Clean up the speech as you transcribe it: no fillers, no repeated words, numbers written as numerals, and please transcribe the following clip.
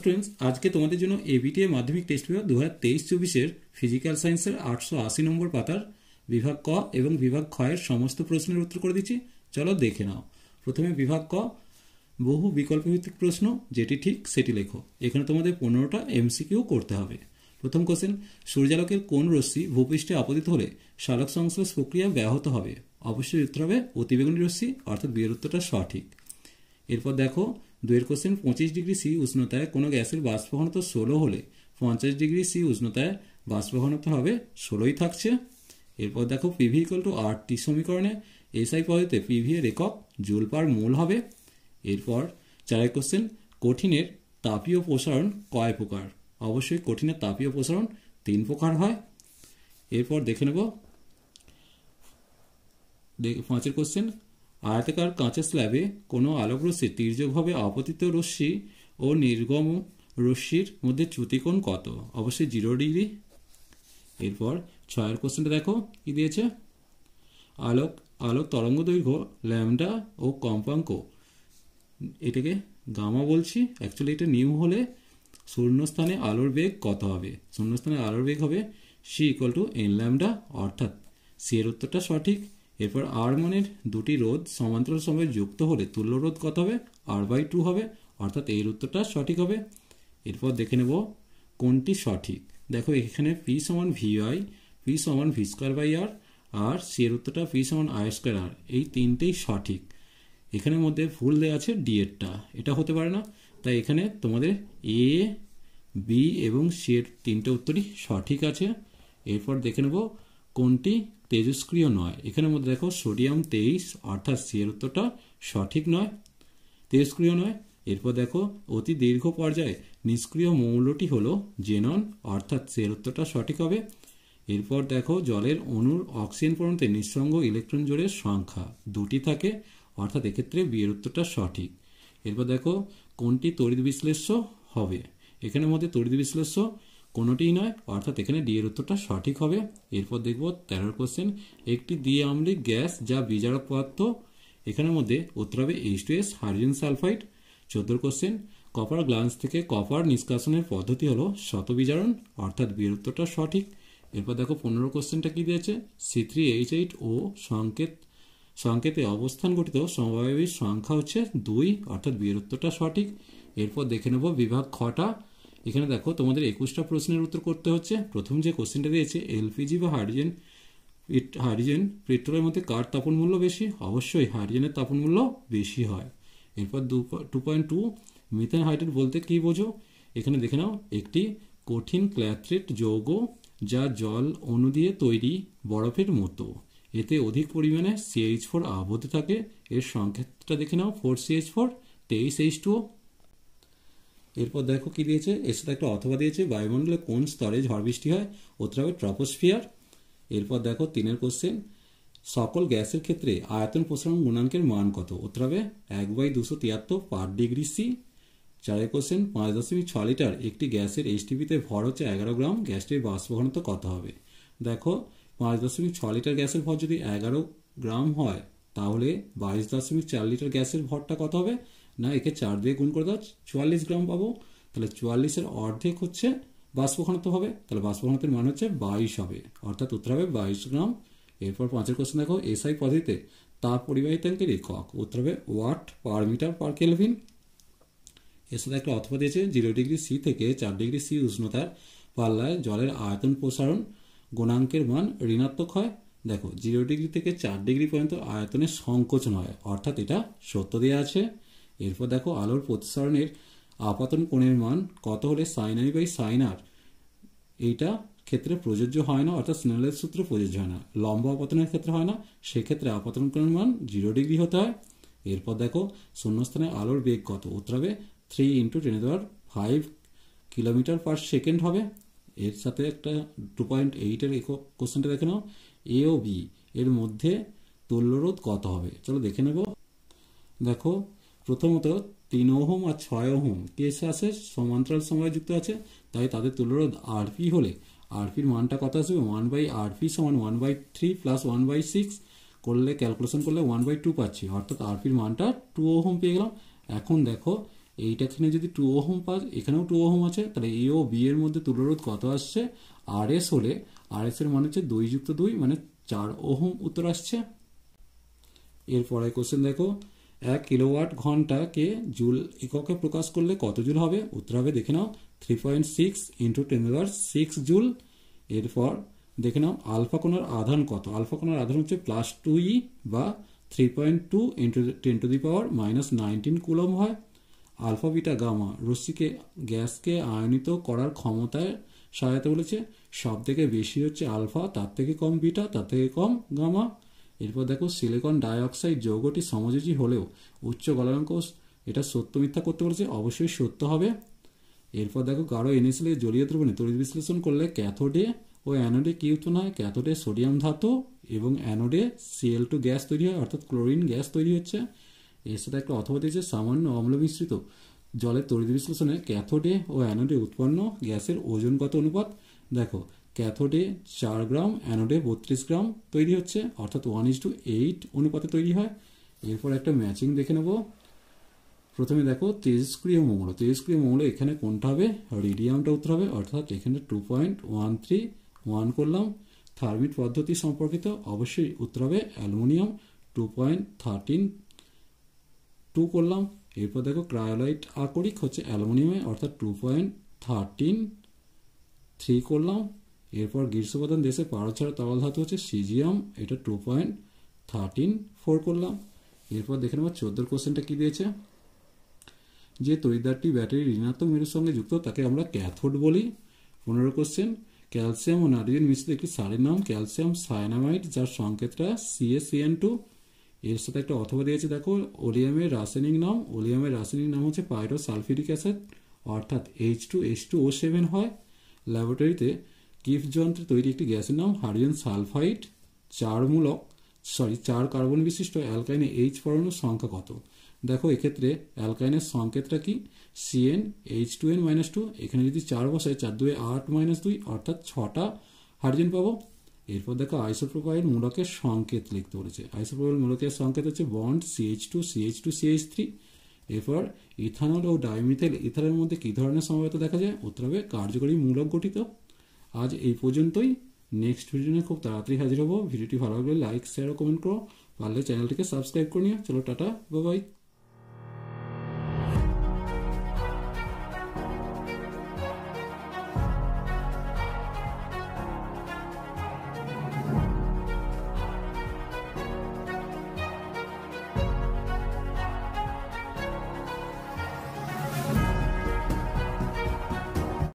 Students, আজকে তোমাদের জন্য এবিটিএ মাধ্যমিক টেস্ট পেপার 2023-24 ফিজিক্যাল সায়েন্সের 880 নম্বর পাতার বিভাগ ক এবং বিভাগ খ এর সমস্ত প্রশ্নের উত্তর করে দিচ্ছি। চলো দেখে নাও। প্রথমে বিভাগ ক, বহু বিকল্প ভিত্তিক প্রশ্ন, যেটি ঠিক সেটি লেখো। এখানে তোমাদের 15টা এমসিকিউ করতে হবে। প্রথম কোশ্চেন, সূর্যালোকের কোন রশ্মি ভূপৃষ্ঠে আপতিত হলে সালোক সংশ্লেষ প্রক্রিয়া ব্যাহত হবে? অবশ্যই উত্তর হবে অতিবেগুনি রশ্মি, অর্থাৎ বিয়ের উত্তরটা সঠিক। এরপর দেখো 2 কোশ্চেন, 25 ডিগ্রি সি উষ্ণতায় কোনো গ্যাসের বাষ্প ঘনত্ব 16 হলে 50 ডিগ্রি সি উষ্ণতায় বাষ্প ঘনত্ব হবে 16ই থাকছে। এরপর দেখো পিভি ইকুয়াল টু আরটি সমীকরণে এসআই পদ্ধতিতে পিভি এর একক জুল পার মোল হবে। এরপর 4 কোশ্চেন, কঠিনের তাপীয় প্রসারণ কয় প্রকার? অবশ্যই কঠিনের তাপীয় প্রসারণ 3 প্রকার হয়। এরপর দেখে নেব 5 কোশ্চেন, আয়তাকার কাঁচের স্ল্যাবে কোনো আলোকরশ্মি তির্যকভাবে আপতিত রশ্মি ও নির্গম রশ্মির মধ্যে চ্যুতিকোণ কত? অবশ্যই 0 ডিগ্রি। এরপর 6 কোশ্চেনটা দেখো কি দিয়েছে, আলোক তরঙ্গ দৈর্ঘ্য ল্যামডা ও কম্পাঙ্ক, এটাকে গামা বলছি, অ্যাকচুয়ালি এটা নিউ হলে শূন্যস্থানে আলোর বেগ কত হবে? শূন্যস্থানে আলোর বেগ হবে C equal to N lambda, অর্থাৎ সি এর উত্তরটা সঠিক। এরপর আর মানের দুটি রোধ সমান্তরাল সময়ে যুক্ত হলে তুল্য রোধ কত হবে? R/2 হবে, অর্থাৎ এর উত্তরটা সঠিক হবে। এরপর দেখে নেব কোনটি সঠিক। দেখো এখানে P সমান VI, P সমান V²/R, আর সি এর উত্তরটা P সমান I²R, এই তিনটেই সঠিক। এখানের মধ্যে ভুল দেওয়া আছে ডি এরটা, এটা হতে পারে না, তাই এখানে তোমাদের এ, বি এবং সি এর তিনটে উত্তরই সঠিক আছে। এরপর দেখে নেব কোনটি তেজস্ক্রিয় নয়। এখানের মধ্যে দেখো সোডিয়াম 23, অর্থাৎ সি এর উত্তরটা সঠিক নয়, তেজস্ক্রিয় নয়। এরপর দেখো অতি দীর্ঘ পর্যায়ে নিষ্ক্রিয় মৌলটি হলো জেনন, অর্থাৎ সি এর উত্তরটা সঠিক হবে। এরপর দেখো জলের অণুর অক্সিজেন পরমাণুতে নিঃসঙ্গ ইলেকট্রন জোড়ের সংখ্যা 2টি থাকে, অর্থাৎ এক্ষেত্রে বি এর উত্তরটা সঠিক। এরপর দেখো কোনটি তড়িৎ বিশ্লেষ্য হবে। এখানের মধ্যে তড়িৎ বিশ্লেষ্য কোনোটিই নয়, অর্থাৎ এখানে ডি এর উত্তরটা সঠিক হবে। এরপর দেখব 13 কোশ্চেন, একটি দ্বিআম্লিক গ্যাস যা বিজারক পদার্থ, এখানের মধ্যে উত্তর হবে H2S hydrogen sulphide. 14 question, copper glance থেকে কপার নিষ্কাশনের পদ্ধতি হলো শতবিজারণ, অর্থাৎ বি এর উত্তরটা সঠিক। এরপর দেখো 15 কোশ্চেনটা কি দিয়েছে, C3H8O সংকেতে অবস্থান গঠিত সমবায়ীর সংখ্যা হচ্ছে 2, অর্থাৎ বি এর উত্তরটা সঠিক। এরপর দেখে নেব বিভাগ খটা। এখানে দেখো তোমাদের 21টা প্রশ্নের উত্তর করতে হচ্ছে। প্রথম যে কোশ্চেনটা দিয়েছে, এলপিজি বা হাইড্রোজেন পেট্রোলের মধ্যে কার তাপন মূল্য বেশি? অবশ্যই হাইড্রোজেনের তাপন মূল্য বেশি হয়। এরপর 2.2, মিথেন হাইড্রেট বলতে কি বোঝো? এখানে দেখে নাও, একটি কঠিন ক্ল্যাথ্রেট যৌগ যা জল অণু দিয়ে তৈরি বরফের মতো, এতে অধিক পরিমাণে CH4 আবদ্ধ থাকে। এর সংকেতটা দেখে নাও 4CH4 23H2O। এরপর দেখো কি দিয়েছে, এর সাথে একটা অথবা দিয়েছে, বায়ুমণ্ডলে কোন স্তরে ঝড় বৃষ্টি হয়? উত্তর হবে ট্রপোস্ফিয়ার। এরপর দেখো 3 কোশ্চেন, সকল গ্যাসের ক্ষেত্রে আয়তন প্রসারণ গুণাঙ্কের মান কত? উত্তর হবে 1/273 per degree C. 4 question, 5.6 litre একটি গ্যাসের HTPতে ভর হচ্ছে 11 গ্রাম, গ্যাসটির বাষ্প ঘনত্ব কত হবে? দেখো 5.6 লিটার গ্যাসের ভর যদি 11 গ্রাম হয়, তাহলে 22.4 লিটার গ্যাসের ভরটা কত হবে? না, একে 4 দিয়ে গুণ করে দাও, 44 গ্রাম পাবো। তাহলে 44-এর অর্ধেক হচ্ছে বাষ্প ঘনত্ব হবে, তাহলে বাষ্প ঘনত্বের মান হচ্ছে 22 হবে, অর্থাৎ উত্তর হবে 22 গ্রাম। এরপর 5 কোশ্চেন দেখো, এসআই পদ্ধতিতে তাপ পরিবাহিতাঙ্কের একক, উত্তর হবে watt per metre per kelvin. এর সাথে একটা অথবা দিয়েছে, 0 ডিগ্রি সি থেকে 4 ডিগ্রি সি উষ্ণতার পাল্লায় জলের আয়তন প্রসারণ গুণাঙ্কের মান ঋণাত্মক হয়। দেখো 0 ডিগ্রি থেকে 4 ডিগ্রি পর্যন্ত আয়তনের সংকোচন হয়, অর্থাৎ এটা সত্য দেওয়া আছে। এরপর দেখো আলোর প্রতিসরণের আপাতন কোণের মান কত হলে sin I/sin R এইটা ক্ষেত্রে প্রযোজ্য হয় না, অর্থাৎ স্নেলের সূত্র প্রযোজ্য হয় না। লম্ব আপাতনের ক্ষেত্রে হয় না, সেক্ষেত্রে আপাতন কোণের মান 0 ডিগ্রি হতে হয়। এরপর দেখো শূন্যস্থানে আলোর বেগ কত? উত্তর হবে 3 × 10⁵ কিলোমিটার পার সেকেন্ড হবে। এর সাথে একটা 2.8-এর কোশ্চেনটা দেখে নাও, এ ও বি এর মধ্যে তুল্যরোধ কত হবে? চলো দেখে নেব। দেখো প্রথমত 3 ওহম আর 6 ওহম কেস আছে, সমান্তরাল সময়ে যুক্ত আছে, তাই তাদের তুল্যরোধ আরপি হলে আরপির মানটা কত আসবে? 1/RP সমান 1/3 প্লাস 1/6 করলে, ক্যালকুলেশন করলে 1/2 পাচ্ছি, অর্থাৎ আরপির মানটা 2 ওহম পেয়ে গেলাম। এখন দেখো এইটাখানে যদি 2 ওহম পাস, এখানেও 2 ওহম আছে, তাহলে এ ও বি এর মধ্যে তুল্যরোধ কত আসছে? RS হলে RS এর মানে হচ্ছে 2 যুক্ত 2 মানে 4 ওহম উত্তর আসছে। এরপরে কোশ্চেন দেখো, 1 কিলোওয়াট ঘন্টাকে জুল এককে প্রকাশ করলে কত জুল হবে? উত্তর হবে দেখে নাও 3.6 × 10⁶ জুল। এরপর দেখে নাও আলফা কোণার আধান কত? আলফা কোণার আধান হচ্ছে +2e বা 3.2 × 10⁻⁻19 কুলম হয়। আলফা বিটা গামা রশ্মিকে গ্যাসকে আয়নিত করার ক্ষমতায় সহায়তা বলেছে। সব থেকে বেশি হচ্ছে আলফা, তার থেকে কম বিটা, তার থেকে কম গামা। এরপর দেখো সিলিকন ডাইঅক্সাইড যৌগটি সমযোজী হলেও উচ্চ গলনাঙ্ক, এটা সত্য মিথ্যা করতে বলেছে, অবশ্যই সত্য হবে। এরপর দেখো গাঢ় NaCl জলীয় দ্রবণে তড়িৎ বিশ্লেষণ করলে ক্যাথোডে ও অ্যানোডে কি উৎপন্ন হয়? ক্যাথোডে সোডিয়াম ধাতু এবং অ্যানোডে Cl2 গ্যাস তৈরি হয়, অর্থাৎ ক্লোরিন গ্যাস তৈরি হচ্ছে। এর সাথে একটা অথবা দিয়েছে সামান্য অম্ল মিশ্রিত জলের তড়িৎ বিশ্লেষণে ক্যাথোডে ও অ্যানোডে উৎপন্ন গ্যাসের ওজনগত অনুপাত। দেখো ক্যাথোডে 4 গ্রাম, অ্যানোডে 32 গ্রাম তৈরি হচ্ছে, অর্থাৎ 1:8 অনুপাতে তৈরি হয়। এরপর একটা ম্যাচিং দেখে নেব। প্রথমে দেখো তেজস্ক্রিয় মৌল, তেজস্ক্রিয় মৌল এখানে কোনটা হবে? রিডিয়ামটা উত্তর হবে, অর্থাৎ এখানে 2.131 করলাম। থার্মিট পদ্ধতি সম্পর্কিত অবশ্যই উত্তর হবে অ্যালুমিনিয়াম, 2.132 করলাম। এরপর দেখো ক্রায়োলাইট আকরিক হচ্ছে অ্যালুমিনিয়ামে, অর্থাৎ 2.133 করলাম। এরপর গ্রীষ্মপ্রধান দেশে পারদ ছাড়া তরল ধাতু হচ্ছে সিজিয়াম, এটা 2.134 করলাম। এরপর দেখে নেব 14 কোশ্চেনটা কি দিয়েছে। যে তড়িৎদ্বারটি ব্যাটারির ঋণাত্মক মেরুর সঙ্গে যুক্ত তাকে আমরা ক্যাথোড বলি। 15 কোশ্চেন, ক্যালসিয়াম ও নাইট্রোজেন মিশ্রিত একটি সারের নাম ক্যালসিয়াম সায়ানামাইড, যার সংকেতটা CaCN2। এর সাথে একটা অথবা দিয়েছে দেখো ওলিয়ামের রাসায়নিক নাম, ওলিয়ামের রাসায়নিক নাম হচ্ছে পাইরোসালফিউরিক অ্যাসিড, অর্থাৎ H2H2O7 হয়। ল্যাবরেটরিতে কিফ যন্ত্রে তৈরি একটি গ্যাসের নাম হাইড্রোজেন সালফাইড। 4 কার্বন বিশিষ্ট অ্যালকাইনে H পরমাণুর সংখ্যা কত? দেখো এক্ষেত্রে অ্যালকাইনের সংকেতটা কি? CnH2n-2। এখানে যদি 4 বসায় 4 2 8 -2, অর্থাৎ 6টা হাইড্রোজেন পাবো। এরপর দেখো আইসোপ্রোপাইল মূলকের সংকেত লিখতে বলেছে। আইসোপ্রোপাইল মূলকের সংকেত হচ্ছে বন্ড CH2CH2CH3। এরপর ইথানল ও ডাইমিথাইল ইথারের মধ্যে কি ধরনের সমবেত দেখা যায়? উত্তর হবে কার্যকরী মূলক গঠিত। আজ এই পর্যন্তই। নেক্সট ভিডিও নিয়ে খুব তাড়াতাড়ি হাজির হবো। ভিডিওটি ভালো লাগলে লাইক, শেয়ার ও কমেন্ট করো, পারলে চ্যানেলটিকে সাবস্ক্রাইব করে নিও। চলো টাটা, বাই বাই।